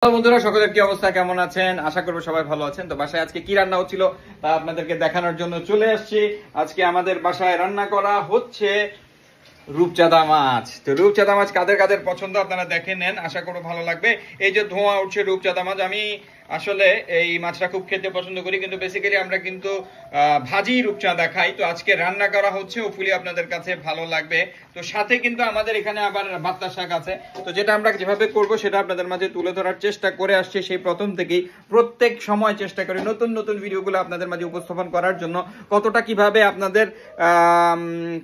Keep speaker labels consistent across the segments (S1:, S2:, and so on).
S1: বন্ধুরা সকলের কি অবস্থা, কেমন আছেন? আশা করবো সবাই ভালো আছেন। তো বাসায় আজকে কি রান্না হচ্ছিল তা আপনাদেরকে দেখানোর জন্য চলে আসছি। আজকে আমাদের বাসায় রান্না করা হচ্ছে রূপচাঁদা মাছ। তো রূপচাঁদা মাছ কাদের কাদের পছন্দ আপনারা দেখে নেন, আশা করবো ভালো লাগবে। এই যে ধোঁয়া উঠছে রূপচাঁদা মাছ, আমি আসলে এই মাছটা খুব খেতে পছন্দ করি, কিন্তু বেসিক্যালি আমরা কিন্তু ভাজি রূপচাঁদা খাই। তো আজকে রান্না করা হচ্ছে, ওফুলি আপনাদের কাছে ভালো লাগবে। তো সাথে কিন্তু আমাদের এখানে আবার বাত্তা শাক আছে। তো যেটা আমরা যেভাবে করব সেটা আপনাদের মাঝে তুলে ধরার চেষ্টা করে আসছি সেই প্রথম থেকেই। প্রত্যেক সময় চেষ্টা করি নতুন নতুন ভিডিওগুলো আপনাদের মাঝে উপস্থাপন করার জন্য। কতটা কিভাবে আপনাদের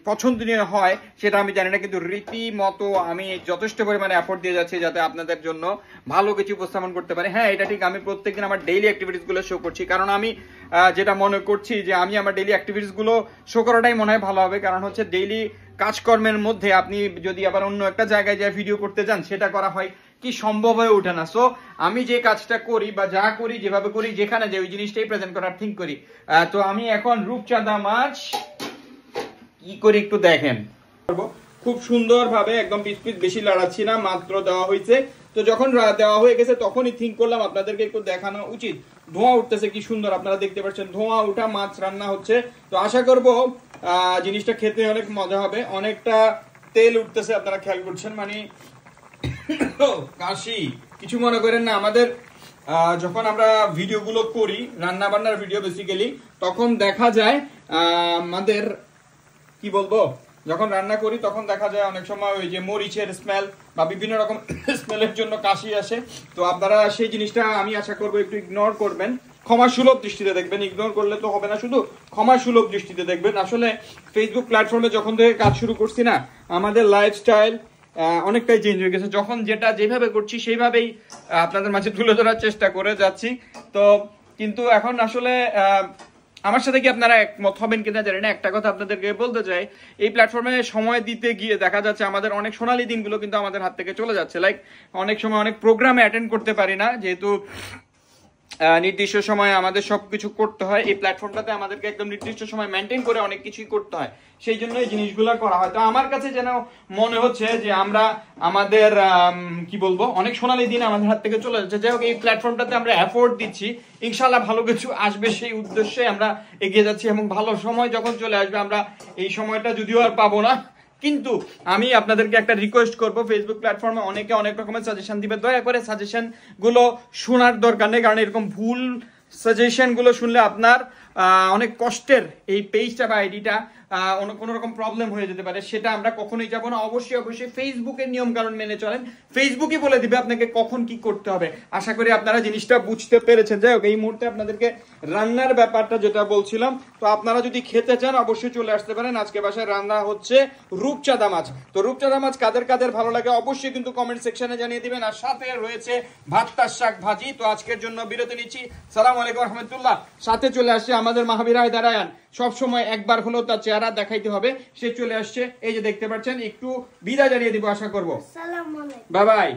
S1: পছন্দনীয় হয় সেটা আমি জানি না, কিন্তু রীতিমতো আমি যথেষ্ট পরিমাণে এফোর্ট দিয়ে যাচ্ছি যাতে আপনাদের জন্য ভালো কিছু উপস্থাপন করতে পারি। হ্যাঁ, এটা ঠিক, আমি প্রত্যেকদিন আমার ডেইলি অ্যাক্টিভিটিস গুলো শো করছি, কারণ আমি যেটা মনে করছি যে আমি আমার ডেইলি অ্যাক্টিভিটিস গুলো শো করাটাই মনে হয় ভালো হবে। কারণ হচ্ছে ডেইলি কাজকর্মের মধ্যে আপনি যদি আবার অন্য একটা জায়গায় যা ভিডিও করতে যান সেটা করা হয় কি সম্ভব হয়ে ওঠে না। সো আমি যে কাজটা করি বা যা করি, যেভাবে করি, যেখানে যে ওই জিনিসটাই প্রেজেন্ট করার থিঙ্ক করি। তো আমি এখন রূপচাঁদা মাছ কি করি একটু দেখেন। খুব সুন্দর ভাবে একদম পিস পিস, বেশি লাড়াচ্ছি না, মাত্র দেওয়া হয়েছে। তো যখন দেওয়া হয়ে গেছে তখনই থিঙ্ক করলাম আপনাদেরকে একটু দেখানো উচিত। ধোঁয়া উঠতেছে কি সুন্দর, আপনারা দেখতে পাচ্ছেন ধোঁয়া উঠা মাছ রান্না হচ্ছে। তো আশা করব জিনিসটা খেতে অনেক মজা হবে। অনেকটা তেল উঠতেছে, আপনারা খেয়াল করছেন, মানে কাশি কিছু মনে করেন না। আমাদের যখন আমরা ভিডিওগুলো করি, রান্না বান্নার ভিডিও বেসিক্যালি, তখন দেখা যায় আমাদের কি বলবো, যখন রান্না করি তখন দেখা যায় অনেক সময় ওই যে মরিচের স্মেল বা বিভিন্ন রকম স্মেলের জন্য কাশি আসে। তো আপনারা সেই জিনিসটা আমি আশা করবো একটু ইগনোর করবেন, ক্ষমা সুলভ দৃষ্টিতে দেখবেন। ইগনোর করলে তো হবে না, শুধু ক্ষমা সুলভ দৃষ্টিতে দেখবেন। আসলে ফেসবুক প্ল্যাটফর্মে যখন থেকে কাজ শুরু করছি না, আমাদের লাইফস্টাইল অনেকটাই চেঞ্জ হয়ে গেছে। যখন যেটা যেভাবে করছি সেইভাবেই আপনাদের মাঝে তুলে ধরার চেষ্টা করে যাচ্ছি। তো কিন্তু এখন আসলে আমার সাথে কি আপনারা একমত হবেন কিনা জানি না। একটা কথা আপনাদেরকে বলতে চাই, এই প্ল্যাটফর্মে সময় দিতে গিয়ে দেখা যাচ্ছে আমাদের অনেক সোনালী দিনগুলো কিন্তু আমাদের হাত থেকে চলে যাচ্ছে। লাইক অনেক সময় অনেক প্রোগ্রামে অ্যাটেন্ড করতে পারি না, যেহেতু নির্দিষ্ট সময়ে আমাদের সবকিছু করতে হয়। এই প্ল্যাটফর্মটাতে আমাদেরকে একদম নির্দিষ্ট সময় মেনটেন করে অনেক কিছুই করতে হয়, সেই জন্য এই জিনিসগুলো করা হয়। তো আমার কাছে যেন মনে হচ্ছে যে আমরা আমাদের কি বলবো, অনেক সোনালী দিন আমাদের হাত থেকে চলে যাচ্ছে। যাই হোক, এই প্ল্যাটফর্মটাতে আমরা এফোর্ট দিচ্ছি, ইনশাল্লাহ ভালো কিছু আসবে সেই উদ্দেশ্যে আমরা এগিয়ে যাচ্ছি। এবং ভালো সময় যখন চলে আসবে, আমরা এই সময়টা যদিও আর পাবো না, কিন্তু আমি আপনাদেরকে একটা রিকোয়েস্ট করব, ফেসবুক প্ল্যাটফর্মে অনেকে অনেক রকমের সাজেশন দিবে, দয়া করে সাজেশন গুলো শোনার দরকার নেই। কারণ এরকম ভুল সাজেশন গুলো শুনলে আপনার অনেক কষ্টের এই পেজটা বা আইডিটা কোনো রকম প্রবলেম হয়ে যেতে পারে। সেটা আমরা কখনোই যাবো না। অবশ্যই অবশ্যই ফেসবুকের নিয়ম কারণ মেনে চলেন, ফেসবুকই বলে দিবে আপনাকে কখন কি করতে হবে। আশা করি আপনারা জিনিসটা বুঝতে পেরেছেন। যাই হোক, এই মুহূর্তে আপনাদেরকে রান্নার ব্যাপারটা যেটা বলছিলাম, তো আপনারা যদি খেতে চান অবশ্যই চলে আসতে পারেন। আজকে বাসায় রান্না হচ্ছে রূপচাঁদা মাছ। তো রূপচাঁদা মাছ কাদের কাদের ভালো লাগে অবশ্যই কিন্তু কমেন্ট সেকশনে জানিয়ে দিবেন। আর সাথে রয়েছে ভাত্তার শাক ভাজি। তো আজকের জন্য বিরতি নিচ্ছি। সালাম আলাইকুম রহমতুল্লাহ। সাথে চলে আসছে আমাদের মাহাবীর দারায়ান, সবসময় একবার হলেও তার চেহারা দেখাইতে হবে, সে চলে আসছে। এই যে দেখতে পাচ্ছেন, একটু বিদায় জানিয়ে দিব আশা করবো। Bye bye.